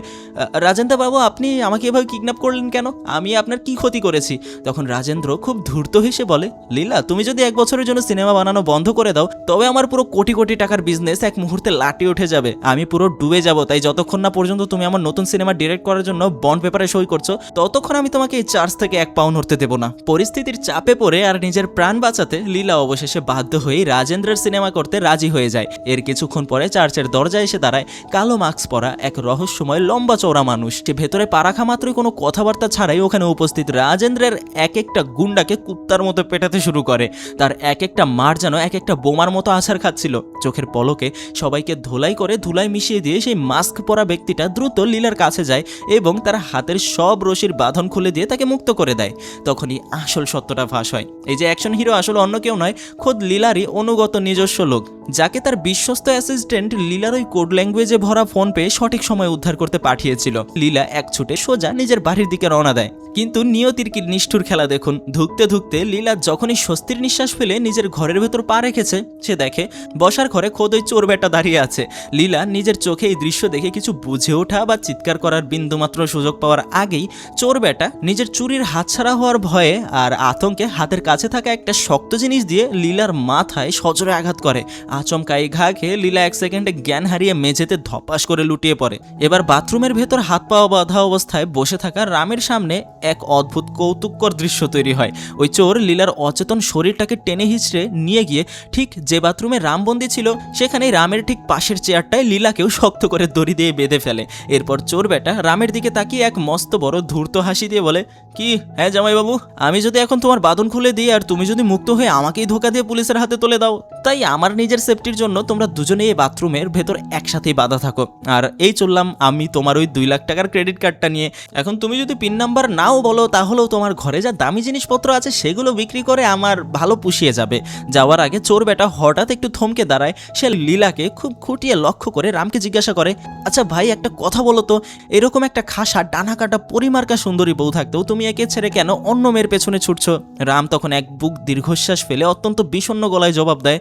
রাজেন্দ্র বাবু, আপনি আমাকে এভাবে কিডন্যাপ করলেন কেন? আমি আপনার কি ক্ষতি করেছি? তখন রাজেন্দ্র খুব ধূর্ত হেসে বলে, লীলা, তুমি যদি 1 বছরের জন্য সিনেমা বানানো বন্ধ করে দাও তবে আমার পুরো কোটি কোটি টাকার বিজনেস এক মুহূর্তে লাটে উঠে যাবে, আমি পুরো ডুবে যাব। তাই যতক্ষণ না পর্যন্ত তুমি আমার নতুন সিনেমা ডিরেক্ট করার জন্য বন্ড পেপারে সই করছো ততক্ষণ আমি তোমাকে এই চার্জ থেকে 1 পাউন্ড নড়তে দেবো না। পরিস্থিতির চাপে পড়ে আর নিজের প্রাণ বাঁচাতে লীলা অবশেষে বাধ্য হয়ে রাজেন্দ্রের সিনেমা করতে রাজি হয়ে যায়। এর কিছুক্ষণ পরে চার্চের দরজায় এসে দাঁড়ায় কালো মাস্ক পরা এক রহস্যময় লম্বা চওড়া মানুষ। সে ভেতরে পা রাখা মাত্রই কোনো কথাবার্তা ছাড়াই ওখানে উপস্থিত রাজেন্দ্রের এক একটা গুন্ডাকে কুত্তার মতো পেটাতে শুরু করে। তার এক একটা মার যেন এক একটা বোমার মতো আছাড় খাচ্ছিল। চোখের পলকে সবাইকে ধুলাই করে ধুলাই মিশিয়ে দিয়ে সেই মাস্ক পরা ব্যক্তিটা দ্রুত লীলার কাছে যায় এবং তার হাতের সব রশির বাঁধন খুলে দিয়ে তাকে মুক্ত করে দেয়। তখনই আসল সত্যটা ফাঁস হয়। এই যে অ্যাকশন হিরো আসলে অন্য কেউ নয়, খোদ লীলারই অনুগত নিজস্ব লোক, যাকে তার বিশ্বস্ত অ্যাসিস্ট্যান্ট লীলার ওই কোড ল্যাঙ্গুয়েজে ভরা ফোন পেয়ে সঠিক সময় উদ্ধার করতে পাঠিয়েছিল। লীলা এক ছুটে সোজা নিজের বাড়ির দিকে রওনা দেয়। কিন্তু নিয়তির কি নিষ্ঠুর খেলা দেখুন। ধুকতে ধুকতে লীলা যখনই স্বস্তির নিঃশ্বাস ফেলে নিজের ঘরের ভেতর পা রেখেছে, সে দেখে বসার ঘরে খোদ ওই চোর বেটা দাঁড়িয়ে আছে। লীলা নিজের চোখে এই দৃশ্য দেখে কিছু বুঝে ওঠা বা চিৎকার করার বিন্দুমাত্র সুযোগ পাওয়ার আগেই চোর বেটা নিজের চুরির হাতছাড়া হওয়ার ভয়ে আর আতঙ্কে হাতের কাছে থাকা একটা শক্ত জিনিস দিয়ে লীলার মাথায় সজোরে আঘাত করে। আচমকা এই ঘা খেয়ে লীলা 1 সেকেন্ডে জ্ঞান হারিয়ে মেঝেতে ধপাস করে লুটিয়ে পড়ে। এবার বাথরুমের ভেতর হাত পা বাঁধা অবস্থায় বসে থাকা রামের সামনে এক অদ্ভুত কৌতুককর দৃশ্য তৈরি হয়। ওই চোর লীলার অচেতন শরীরটাকে টেনে হিঁচড়ে নিয়ে গিয়ে ঠিক যে বাথরুমে রামবন্দি ছিল সেখানেই রামের ঠিক পাশের চেয়ারটায় লীলাকেও শক্ত করে দড়ি দিয়ে বেঁধে ফেলে। এরপর চোর বেটা রামের দিকে তাকিয়ে এক মস্ত বড় ধূর্ত হাসি দিয়ে বলে, কি হ্যাঁ জামাইবাবু, আমি যদি এখন তোমার বাঁধন খুলে দিই আর তুমি যদি মুক্ত হয়ে আমাকেই ধোকা দিয়ে পুলিশের হাতে তুলে দাও, তাই আমার নিজের সেফটির জন্য তোমরা দুজনেই এই বাথরুমের ভেতর একসাথেই বাঁধা থাকো। আর এই চললাম আমি তোমার ওই 2 লাখ টাকার ক্রেডিট কার্ডটা নিয়ে। এখন তুমি যদি পিন নাম্বার নাও বলো তাহলেও তোমার ঘরে যা দামি জিনিসপত্র আছে সেগুলো বিক্রি করে আমার ভালো পুষিয়ে যাবে। যাওয়ার আগে চোর বেটা হঠাৎ একটু থমকে দাঁড়ায়। সে লীলাকে খুব খুঁটিয়ে লক্ষ্য করে রামকে জিজ্ঞাসা করে, আচ্ছা ভাই, একটা কথা বলো তো, এরকম একটা খাসা ডানা কাটা পরিমার্কা সুন্দরী বউ থাকতেও তুমি একে ছেড়ে কেন অন্য মেয়ের পেছনে ছুটছো? রাম তখন এক বুক দীর্ঘশ্বাস ফেলে অত্যন্ত বিষণ্ণ গলায় জবাব দেয়,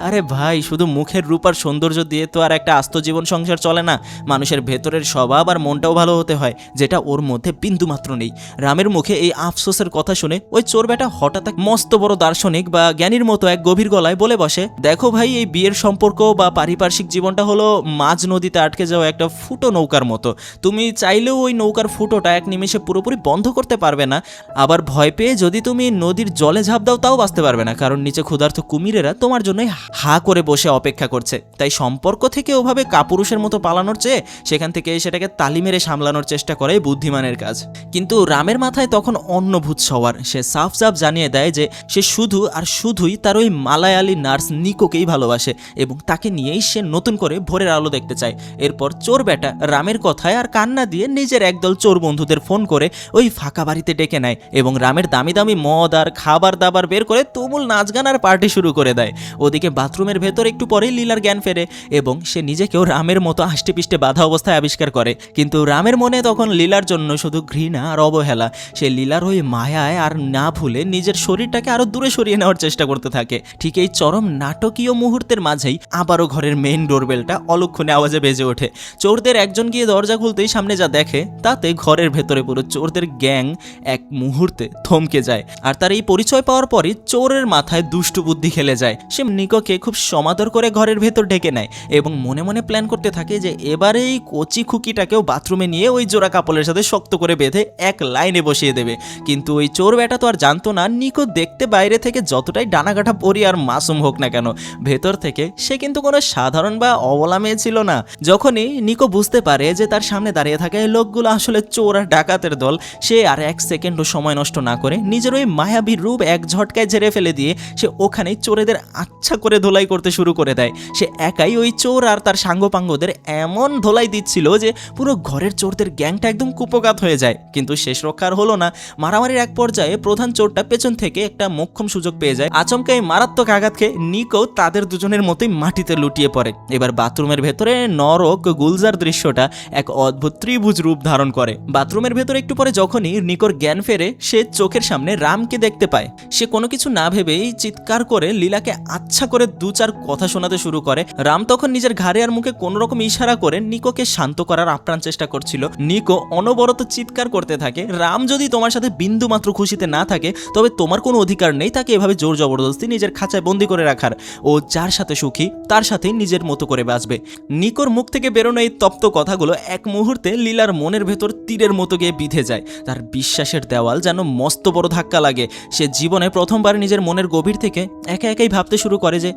আরে ভাই, শুধু মুখের রূপ আর সৌন্দর্য দিয়ে তো আর একটা আস্ত জীবন সংসার চলে না। মানুষের ভেতরের স্বভাব আর মনটাও ভালো হতে হয়, যেটা ওর মধ্যে বিন্দুমাত্র নেই। রামের মুখে এই আফসোসের কথা শুনে ওই চোর বেটা হঠাৎ এক মস্ত বড় দার্শনিক বা জ্ঞানীর মতো এক গভীর গলায় বলে বসে, দেখো ভাই, এই বিয়ের সম্পর্ক বা পারিপার্শ্বিক জীবনটা হলো মাঝ নদীতে আটকে যাওয়া একটা ফুটো নৌকার মতো। তুমি চাইলেও ওই নৌকার ফুটোটা এক নিমেষে পুরোপুরি বন্ধ করতে পারবে না। আবার ভয় পেয়ে যদি তুমি নদীর জলে ঝাঁপ দাও, তাও বাঁচতে পারবে না, কারণ নিচে ক্ষুধার্ত কুমিরেরা তোমার জন্যই হা করে বসে অপেক্ষা করছে। তাই সম্পর্ক থেকে ওভাবে কাপুরুষের মতো পালানোর চেয়ে সেখান থেকে সেটাকে তালি মেরে সামলানোর চেষ্টা করাই বুদ্ধিমানের কাজ। কিন্তু রামের মাথায় তখন অন্য ভূত সওয়ার। সে সাফ সাফ জানিয়ে দেয় যে সে শুধু আর শুধুই তার ওই মালায়ালি নার্স নিকোকেই ভালোবাসে এবং তাকে নিয়েই সে নতুন করে ভোরের আলো দেখতে চায়। এরপর চোর বেটা রামের কথায় আর কান্না দিয়ে নিজের একদল চোর বন্ধুদের ফোন করে ওই ফাঁকা বাড়িতে ডেকে নেয় এবং রামের দামি দামি মদ আর খাবার দাবার বের করে তুমুল নাচ গান আর পার্টি শুরু করে দেয়। ওদিকে বাথরুমের ভেতর একটু পরেই লীলার জ্ঞান ফেরে এবং সে নিজেকেও রামের মতো আষ্টে পিষ্টে বাধা অবস্থায় আবিষ্কার করে। কিন্তু রামের মনে তখন লীলার জন্য শুধু ঘৃণা আর অবহেলা। সে লীলার ওই মায়ায় আর না ভুলে নিজের শরীরটাকে আরো দূরে সরিয়ে নেওয়ার চেষ্টা করতে থাকে। ঠিক এই চরম নাটকীয় মুহূর্তের মাঝেই আবারও ঘরের মেইন ডোরবেলটা অলক্ষণে আওয়াজে বেজে ওঠে। চোরদের একজন গিয়ে দরজা খুলতেই সামনে যা দেখে তাতে ঘরের ভেতরে পুরো চোরদের গ্যাং এক মুহূর্তে থমকে যায়। আর তার এই পরিচয় পাওয়ার পরই চোরের মাথায় দুষ্টু বুদ্ধি খেলে যায়। সে নিকোকে খুব সমাদর করে ঘরের ভেতর ডেকে নেয় এবং মনে মনে প্ল্যান করতে থাকে যে এবারে এই কচি খুকিটাকেও বাথরুমে নিয়ে ওই জোড়া কাপড়ের সাথে শক্ত করে বেঁধে এক লাইনে বসিয়ে দেবে। কিন্তু ওই চোর বেটা তো আর জানতো না নিকো দেখতে বাইরে থেকে যতটাই ডানাকাঠা পরি আর মাসুম হোক না কেন, ভেতর থেকে সে কিন্তু কোনো সাধারণ বা অবলা মেয়ে ছিল না। যখনই নিকো বুঝতে পারে যে তার সামনে দাঁড়িয়ে থাকা এই লোকগুলো আসলে চোর আর ডাকাতের দল, সে আর এক সেকেন্ডও সময় নষ্ট না করে নিজের ওই মায়াবী রূপ এক ঝটকায় ঝেড়ে ফেলে দিয়ে সে ওখানেই চোরেদের আচ্ছা করে ধোলাই করতে শুরু করে দেয়। সে একাই ওই চোর আর তার সাঙ্গপাঙ্গদের এমন ধোলাই দিচ্ছিল যে পুরো ঘরের চোরদের গ্যাংটা একদম কুপোকাত হয়ে যায়। কিন্তু শেষ রক্ষার হলো না। মারামারির এক পর্যায়ে প্রধান চোরটা পেছন থেকে একটা মোক্ষম সুযোগ পেয়ে যায়। আচমকা এই মারাত্মক আঘাত খেয়ে নিকো তাদের দুজনের মতোই মাটিতে লুটিয়ে পড়ে। এবার বাথরুমের ভেতরে নরক গুলজার দৃশ্যটা এক অদ্ভুত ত্রিভুজ রূপ ধারণ করে। বাথরুমের ভেতরে একটু পরে যখনই নিকোর জ্ঞান ফেরে, সে চোখের সামনে রামকে দেখতে পায়। সে কোনো কিছু না ভেবেই চিৎকার করে লীলাকে আচ্ছা করে দু চার কথা শোনাতে শুরু করে। রাম তখন নিজের ঘাড়ে আর মুখে কোনো রকম ইশারা করে নিকোকে শান্ত করার আপ্রাণ চেষ্টা করছিল। নিকো অনবরত চিৎকার করতে থাকে, রাম যদি তোমার সাথে বিন্দু মাত্র খুশিতে না থাকে তবে তোমার কোনো অধিকার নেই তাকে এভাবে জোর জবরদস্তি নিজের খাঁচায় বন্দি করে রাখার। ও যার সাথে সুখী তার সাথেই নিজের মতো করে বাঁচবে। নিকোর মুখ থেকে বেরোনো এই তপ্ত কথাগুলো এক মুহূর্তে লীলার মনের ভেতর তীরের মতো গিয়ে বিঁধে যায়। তার বিশ্বাসের দেওয়াল যেন মস্ত বড় ধাক্কা লাগে। সে জীবনে প্রথমবার নিজের মনের গভীর থেকে একা একাই ভাবতে শুরু করে যে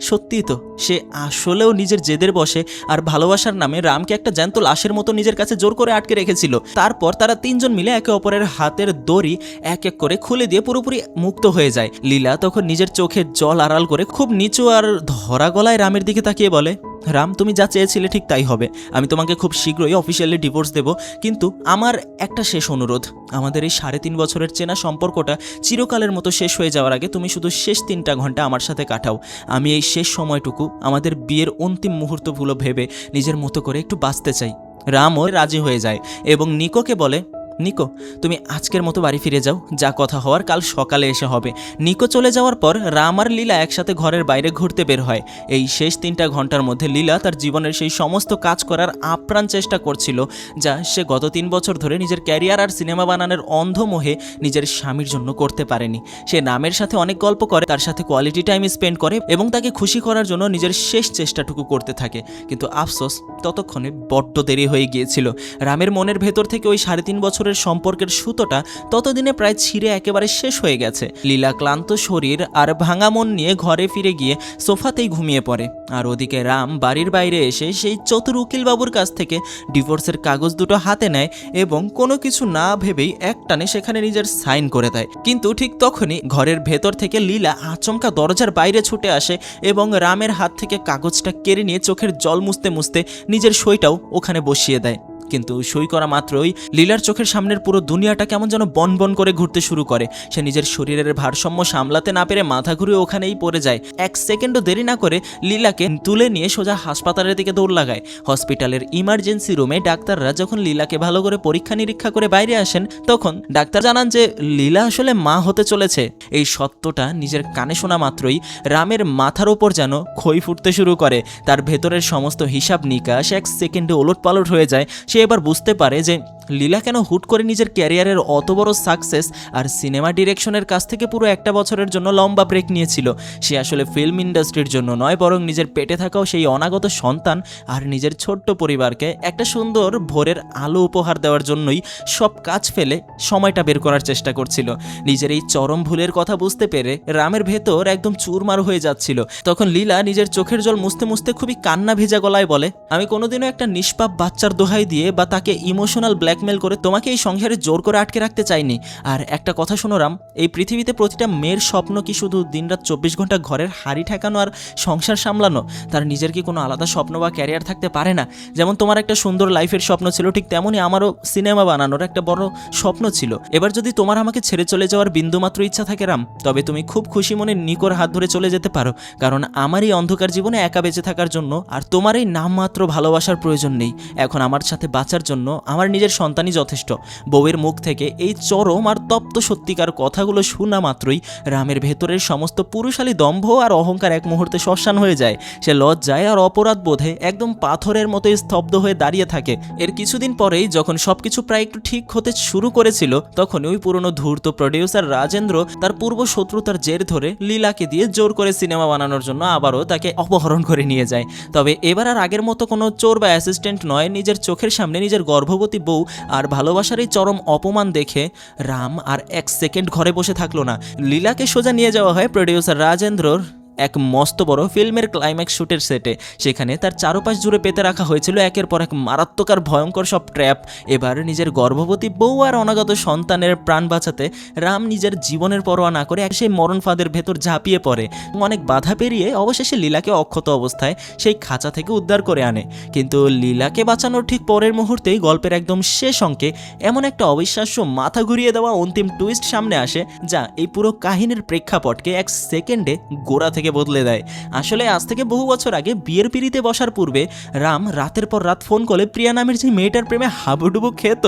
সত্যিই তো সে আসলেও নিজের জেদের বসে আর ভালোবাসার নামে রামকে একটা জ্যান্ত লাশের মতো নিজের কাছে জোর করে আটকে রেখেছিল। তারপর তারা তিনজন মিলে একে অপরের হাতের দড়ি এক এক করে খুলে দিয়ে পুরোপুরি মুক্ত হয়ে যায়। লীলা তখন নিজের চোখের জল আড়াল করে খুব নিচু আর ধরা গলায় রামের দিকে তাকিয়ে বলে, রাম, তুমি যা চেয়েছিলে ঠিক তাই হবে। আমি তোমাকে খুব শীঘ্রই অফিসিয়ালি ডিভোর্স দেব, কিন্তু আমার একটা শেষ অনুরোধ। আমাদের এই 3.5 বছরের চেনা সম্পর্কটা চিরকালের মতো শেষ হয়ে যাওয়ার আগে তুমি শুধু শেষ 3টা ঘন্টা আমার সাথে কাটাও। আমি এই শেষ সময়টুকু আমাদের বিয়ের অন্তিম মুহূর্তগুলো ভেবে নিজের মতো করে একটু বাঁচতে চাই। রামও রাজি হয়ে যায় এবং নিকোকে বলে, নিকো, তুমি আজকের মতো বাড়ি ফিরে যাও, যা কথা হওয়ার কাল সকালে এসে হবে। নিকো চলে যাওয়ার পর রাম আর লীলা একসাথে ঘরের বাইরে ঘুরতে বের হয়। এই শেষ 3টা ঘন্টার মধ্যে লীলা তার জীবনের সেই সমস্ত কাজ করার আপ্রাণ চেষ্টা করছিল যা সে গত 3 বছর ধরে নিজের ক্যারিয়ার আর সিনেমা বানানোর অন্ধমোহে নিজের স্বামীর জন্য করতে পারেনি। সে রামের সাথে অনেক গল্প করে, তার সাথে কোয়ালিটি টাইম স্পেন্ড করে এবং তাকে খুশি করার জন্য নিজের শেষ চেষ্টাটুকু করতে থাকে। কিন্তু আফসোস, ততক্ষণে বড্ড দেরি হয়ে গিয়েছিল। রামের মনের ভেতর থেকে ওই 3.5 বছরের সম্পর্কের সুতোটা ততদিনে প্রায় ছিঁড়ে একেবারে শেষ হয়ে গেছে। লীলা ক্লান্ত শরীর আর ভাঙা মন নিয়ে ঘরে ফিরে গিয়ে সোফাতেই ঘুমিয়ে পড়ে। আর ওদিকে রাম বাড়ির বাইরে এসে সেই চতুর উকিল বাবুর কাছ থেকে ডিভোর্সের কাগজ দুটো হাতে নেয় এবং কোনো কিছু না ভেবেই একটানে সেখানে নিজের সাইন করে দেয়। কিন্তু ঠিক তখনই ঘরের ভেতর থেকে লীলা আচমকা দরজার বাইরে ছুটে আসে এবং রামের হাত থেকে কাগজটা কেড়ে নিয়ে চোখের জল মুছতে মুছতে নিজের সইটাও ওখানে বসিয়ে দেয়। কিন্তু সই করা মাত্রই লীলার চোখের সামনের পুরো দুনিয়াটা কেমন যেন বনবন করে ঘুরতে শুরু করে। সে নিজের শরীরের ভারসাম্য সামলাতে না পেরে মাথা ঘুরে ওখানেই পড়ে যায়। 1 সেকেন্ডও দেরি না করে লীলাকে তুলে নিয়ে সোজা হাসপাতালের দিকে দৌড় লাগায়। হসপিটালের ইমার্জেন্সি রুমে ডাক্তাররা যখন লীলাকে ভালো করে পরীক্ষা নিরীক্ষা করে বাইরে আসেন, তখন ডাক্তার জানান যে লীলা আসলে মা হতে চলেছে। এই সত্যটা নিজের কানে শোনা মাত্রই রামের মাথার ওপর যেন খই ফুটতে শুরু করে। তার ভেতরের সমস্ত হিসাব নিকাশ 1 সেকেন্ডে ওলটপালট হয়ে যায়। সে এবার বুঝতে পারে যে লীলা কেন হুট করে নিজের ক্যারিয়ারের অত বড় সাকসেস আর সিনেমা ডিরেকশনের কাছ থেকে পুরো 1 বছরের জন্য লম্বা ব্রেক নিয়েছিল। সে আসলে ফিল্ম ইন্ডাস্ট্রির জন্য নয়, বরং নিজের পেটে থাকাও সেই অনাগত সন্তান আর নিজের ছোট্ট পরিবারকে একটা সুন্দর ভোরের আলো উপহার দেওয়ার জন্যই সব কাজ ফেলে সময়টা বের করার চেষ্টা করছিল। নিজের এই চরম ভুলের কথা বুঝতে পেরে রামের ভেতর একদম চুরমার হয়ে যাচ্ছিল। তখন লীলা নিজের চোখের জল মুছতে মুছতে খুবই কান্না ভেজা গলায় বলে, আমি কোনোদিনও একটা নিষ্পাপ বাচ্চার দোহাই দিয়ে বা তাকে ইমোশনাল ব্ল্যাকমেল করে তোমাকে এই সংসারে জোর করে আটকে রাখতে চাইনি। আর একটা কথা শোনো রাম, এই পৃথিবীতে প্রতিটা মেয়ের স্বপ্ন কি শুধু দিনরাত 24 ঘন্টা ঘরের হাড়ি ঠেকানো আর সংসার সামলানো? তার নিজের কি কোনো আলাদা স্বপ্ন বা ক্যারিয়ার থাকতে পারে না? যেমন তোমার একটা সুন্দর লাইফের স্বপ্ন ছিল, ঠিক তেমনই আমারও সিনেমা বানানোর একটা বড় স্বপ্ন ছিল। এবার যদি তোমার আমাকে ছেড়ে চলে যাওয়ার বিন্দুমাত্র ইচ্ছা থাকে রাম, তবে তুমি খুব খুশি মনে নিকোর হাত ধরে চলে যেতে পারো, কারণ আমার এই অন্ধকার জীবনে একা বেঁচে থাকার জন্য আর তোমার এই নামমাত্র ভালোবাসার প্রয়োজন নেই। এখন আমার সাথে বাঁচার জন্য আমার নিজের সন্তানই যথেষ্ট। বউয়ের মুখ থেকে এই চরম আর তপ্ত সত্যিকার কথাগুলো শোনা মাত্রই রামের ভেতরের সমস্ত পুরুষালী দম্ভ আর অহংকার এক মুহূর্তে শ্মশান হয়ে যায়। সে লজ্জায় আর অপরাধ বোধে একদম পাথরের মতো স্তব্ধ হয়ে দাঁড়িয়ে থাকে। এর কিছুদিন পরেই যখন সবকিছু প্রায় একটু ঠিক হতে শুরু করেছিল, তখন ওই পুরনো ধূর্ত প্রডিউসার রাজেন্দ্র তার পূর্ব শত্রুতার জের ধরে লীলাকে দিয়ে জোর করে সিনেমা বানানোর জন্য আবারও তাকে অপহরণ করে নিয়ে যায়। তবে এবার আর আগের মতো কোনো চোর বা অ্যাসিস্ট্যান্ট নয়, নিজের চোখের সামনে নিজের গর্ভবতী বউ আর ভালোবাসার এই চরম অপমান দেখে রাম আর 1 সেকেন্ড ঘরে বসে থাকলো না। লীলাকে সোজা নিয়ে যাওয়া হয় প্রডিউসার রাজেন্দ্রর এক মস্ত বড় ফিল্মের ক্লাইম্যাক্স শুটের সেটে। সেখানে তার চারপাশ জুড়ে পেতে রাখা হয়েছিল একের পর এক মারাত্মক আর ভয়ঙ্কর সব ট্র্যাপ। এবার নিজের গর্ভবতী বউ আর অনাগত সন্তানের প্রাণ বাঁচাতে রাম নিজের জীবনের পরোয়া না করে সেই মরণ ফাঁদের ভেতর ঝাঁপিয়ে পড়ে। অনেক বাধা পেরিয়ে অবশেষে লীলাকে অক্ষত অবস্থায় সেই খাঁচা থেকে উদ্ধার করে আনে। কিন্তু লীলাকে বাঁচানোর ঠিক পরের মুহূর্তেই গল্পের একদম শেষ অঙ্কে এমন একটা অবিশ্বাস্য মাথা ঘুরিয়ে দেওয়া অন্তিম টুইস্ট সামনে আসে, যা এই পুরো কাহিনীর প্রেক্ষাপটকে 1 সেকেন্ডে গোড়া থেকে বদলে দেয়। আসলে আজ থেকে বহু বছর আগে বিয়ের পিঁড়িতে বসার পূর্বে রাম রাতের পর রাত ফোন করে প্রিয়া নামের যে মেয়েটার প্রেমে হাবুডুবু খেত,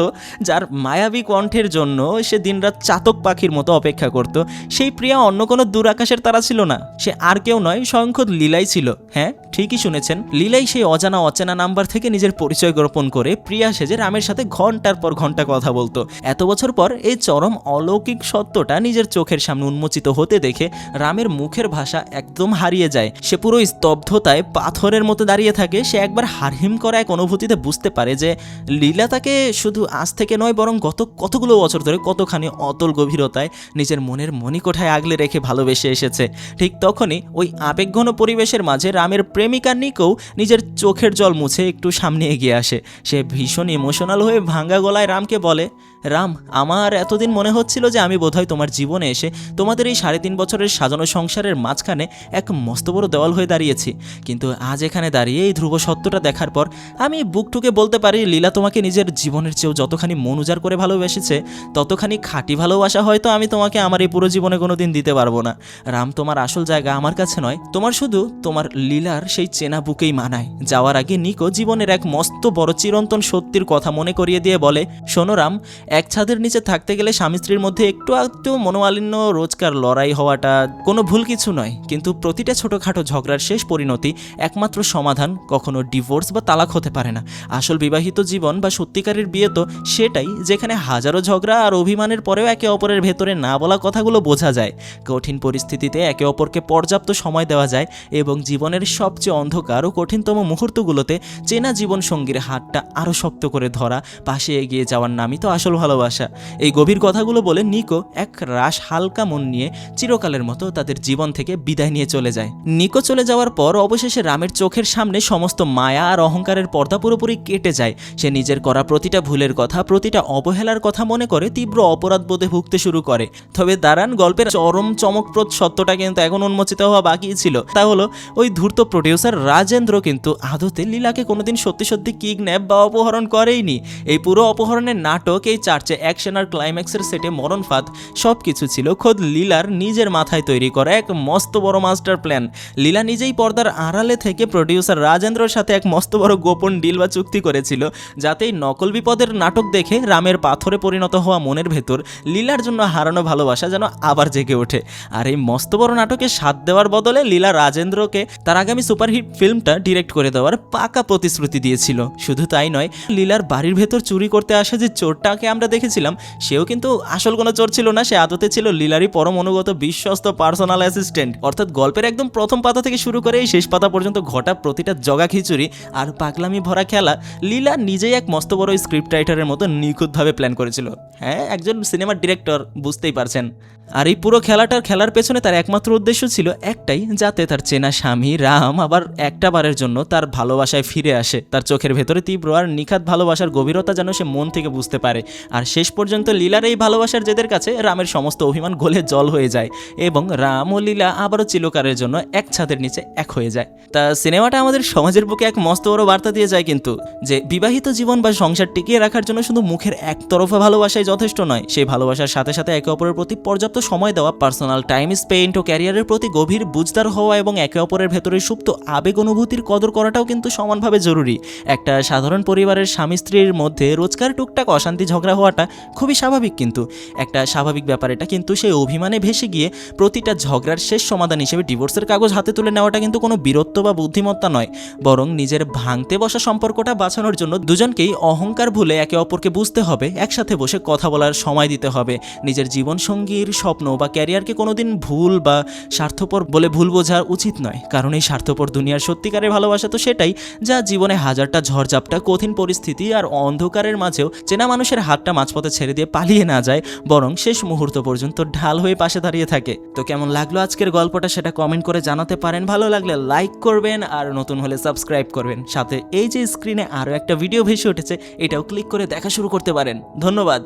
যার মায়াবী কণ্ঠের জন্য সে দিনরাত চাতক পাখির মতো অপেক্ষা করত, সেই প্রিয়া অন্য কোনো দূর আকাশের তারা ছিল না। সে আর কেউ নয়, স্বয়ং খোদ লীলাই ছিল। হ্যাঁ, ঠিকই শুনেছেন, লীলাই সেই অজানা অচেনা নাম্বার থেকে নিজের পরিচয় গোপন করে প্রিয়া সেজে রামের সাথে ঘন্টার পর ঘন্টা কথা বলতো। এত বছর পর এই চরম অলৌকিক সত্যটা নিজের চোখের সামনে উন্মোচিত হতে দেখে রামের মুখের ভাষা একদম হারিয়ে যায়। সে পুরো স্তব্ধতায় পাথরের মতো দাঁড়িয়ে থাকে। সে একবার হারহিম করা এক অনুভূতিতে বুঝতে পারে যে লীলা তাকে শুধু আজ থেকে নয়, বরং গত কতগুলো বছর ধরে কতখানি অতল গভীরতায় নিজের মনের মণিকোঠায় আগলে রেখে ভালোবেসে এসেছে। ঠিক তখনই ওই আবেগঘন পরিবেশের মাঝে রামের প্রেমিকা নিকোও নিজের চোখের জল মুছে একটু সামনে এগিয়ে আসে। সে ভীষণ ইমোশনাল হয়ে ভাঙা গলায় রামকে বলে, রাম, আমার এতদিন মনে হচ্ছিল যে আমি বোধহয় তোমার জীবনে এসে তোমাদের এই 3.5 বছরের সাজানো সংসারের মাঝখানে এক মস্ত বড় দেওয়াল হয়ে দাঁড়িয়েছি। কিন্তু আজ এখানে দাঁড়িয়ে এই ধ্রুব সত্যটা দেখার পর আমি বুক ঠুকে বলতে পারি, লীলা তোমাকে নিজের জীবনের চেয়েও যতখানি মন উজাড় করে ভালোবেসেছে, ততখানি খাঁটি ভালোবাসা হয়তো আমি তোমাকে আমার এই পুরো জীবনে কোনো দিন দিতে পারবো না। রাম, তোমার আসল জায়গা আমার কাছে নয়, তোমার শুধু তোমার লীলার সেই চেনা বুকেই মানায়। যাওয়ার আগে নিকো জীবনের এক মস্ত বড় চিরন্তন সত্যির কথা মনে করিয়ে দিয়ে বলে, শোনো রাম, এক ছাদের নিচে থাকতে গেলে স্বামী স্ত্রীর মধ্যে একটু মনোমালিন্য, রোজকার লড়াই হওয়াটা কোনো ভুল কিছু নয়, কিন্তু প্রতিটা ছোটোখাটো ঝগড়ার শেষ পরিণতি, একমাত্র সমাধান কখনো ডিভোর্স বা তালাক হতে পারে না। আসল বিবাহিত জীবন বা সত্যিকারের বিয়ে তো সেটাই, যেখানে হাজারো ঝগড়া আর অভিমানের পরেও একে অপরের ভেতরে না বলা কথাগুলো বোঝা যায়, কঠিন পরিস্থিতিতে একে অপরকে পর্যাপ্ত সময় দেওয়া যায় এবং জীবনের সবচেয়ে অন্ধকার ও কঠিনতম মুহূর্তগুলোতে চেনা জীবনসঙ্গীর হাতটা আরও শক্ত করে ধরা, পাশে এগিয়ে যাওয়ার নামই তো আসল ভালোবাসা। এই গভীর কথাগুলো বলে নিকো এক রাশ হালকা মন নিয়ে চিরকালের মতো তাদের জীবন থেকে বিদায় নিয়ে চলে যায়। নিকো চলে যাওয়ার পর অবশেষে রামের চোখের সামনে সমস্ত মায়া আর অহংকারের পর্দা পুরোপুরি কেটে যায়। সে নিজের করা প্রতিটা ভুলের কথা, প্রতিটা অবহেলার কথা মনে করে তীব্র অপরাধবোধে ভুগতে শুরু করে। তবে দাঁড়ান, গল্পের চরম চমকপ্রদ সত্যটা কিন্তু এখন উন্মোচিত হওয়া বাকি ছিল। তা হলো ওই ধূর্ত প্রডিউসার রাজেন্দ্র কিন্তু আদতে লীলাকে কোনোদিন সত্যি সত্যি কিডন্যাপ বা অপহরণ করেইনি। এই পুরো অপহরণের নাটক, এই চার্চে অ্যাকশন আর ক্লাইম্যাক্সের সেটে মরণ ফাঁদ সব কিছু ছিল খোদ লীলার নিজের মাথায় তৈরি করা এক মস্ত বড় মাস্টার প্ল্যান। লীলা নিজেই পর্দার আড়ালে থেকে প্রডিউসার রাজেন্দ্রর সাথে এক মস্ত বড় গোপন ডিল বা চুক্তি করেছিল, যাতে এই নকল বিপদের নাটক দেখে রামের পাথরে পরিণত হওয়া মনের ভেতর লীলার জন্য হারানো ভালোবাসা যেন আবার জেগে ওঠে। আর এই মস্ত বড় নাটকে সাথ দেওয়ার বদলে লীলা রাজেন্দ্রকে তার আগামী সুপারহিট ফিল্মটা ডিরেক্ট করে দেওয়ার পাকা প্রতিশ্রুতি দিয়েছিল। শুধু তাই নয়, লীলার বাড়ির ভেতর চুরি করতে আসা যে চোরটাকে আমরা দেখেছিলাম, সেও কিন্তু আসল কোনো চোর ছিল না। সে আদতে ছিল লীলারই পরম অনুগত বিশ্বস্ত পার্সোনাল অ্যাসিস্ট্যান্ট। অর্থাৎ গল্পের একদম প্রথম পাতা থেকে শুরু করে এই শেষ পাতা পর্যন্ত ঘটা প্রতিটা জগা খিচুড়ি আর পাগলামি ভরা খেলা লীলা নিজেই এক মস্ত বড় স্ক্রিপ্ট রাইটারের মতো নিখুঁতভাবে প্ল্যান করেছিল। হ্যাঁ, একজন সিনেমার ডিরেক্টর, বুঝতেই পারছেন। আর এই পুরো খেলার পেছনে তার একমাত্র উদ্দেশ্য ছিল একটাই, যাতে তার চেনা স্বামী রাম আবার একটা বারের জন্য তার ভালোবাসায় ফিরে আসে। তার চোখের ভেতরে তীব্র আর নিখাত ভালোবাসার গভীরতা যেন সে মন থেকে বুঝতে পারে। আর শেষ পর্যন্ত লীলার এই ভালোবাসার জেদের কাছে রামের সমস্ত অভিমান গলে জল হয়ে যায় এবং রাম ও লীলা আবারও চিরকালের জন্য এক ছাদের নিচে এক হয়ে যায়। তা সিনেমাটা আমাদের সমাজের বুকে এক মস্ত বড় বার্তা দিয়ে যায় কিন্তু, যে বিবাহিত জীবন বা সংসার টিকিয়ে রাখার জন্য শুধু মুখের একতরফা ভালোবাসাই যথেষ্ট নয়। সেই ভালোবাসার সাথে সাথে একে অপরের প্রতি পর্যাপ্ত সময় দেওয়া, পার্সোনাল টাইম স্পেন্ড ও ক্যারিয়ারের প্রতি গভীর বুঝদার হওয়া এবং একে অপরের ভেতরে সুপ্ত আবেগ অনুভূতির কদর করাটাও কিন্তু সমানভাবে জরুরি। একটা সাধারণ পরিবারের স্বামী স্ত্রীর মধ্যে রোজকার টুকটাক অশান্তি ঝগড়া হওয়াটা খুবই স্বাভাবিক, কিন্তু একটা স্বাভাবিক ব্যাপার এটা। কিন্তু সেই অভিমানে ভেসে গিয়ে প্রতিটা ঝগড়ার শেষ সমাধান হিসেবে ডিভোর্সের কাগজ হাতে তুলে নেওয়াটা কিন্তু কোনো বীরত্ব বা বুদ্ধিমত্তা নয়, বরং নিজের ভাঙতে বসা সম্পর্কটা বাঁচানোর জন্য দুজনকেই অহংকার ভুলে একে অপরকে বুঝতে হবে, একসাথে বসে কথা বলার সময় দিতে হবে। নিজের জীবনসঙ্গীর স্বপ্ন বা ক্যারিয়ারকে কোনোদিন ভুল বা স্বার্থপর বলে ভুল বোঝা উচিত নয়, কারণ এই স্বার্থপর দুনিয়ার সত্যিকারের ভালোবাসা তো সেটাই যা জীবনে হাজারটা ঝড়ঝাপটা, কঠিন পরিস্থিতি আর অন্ধকারের মাঝেও চেনা মানুষের হাতটা মাঝপথে ছেড়ে দিয়ে পালিয়ে না যায়, বরং শেষ মুহূর্ত পর্যন্ত ঢাল হয়ে পাশে দাঁড়িয়ে থাকে। তো কেমন লাগলো আজকের গল্পটা সেটা কমেন্ট করে জানাতে পারেন। ভালো লাগলে লাইক করবেন, আর নতুন হলে সাবস্ক্রাইব করবেন। সাথে এই যে স্ক্রিনে আরও একটা ভিডিও ভেসে উঠেছে, এটাও ক্লিক করে দেখা শুরু করতে পারেন। ধন্যবাদ।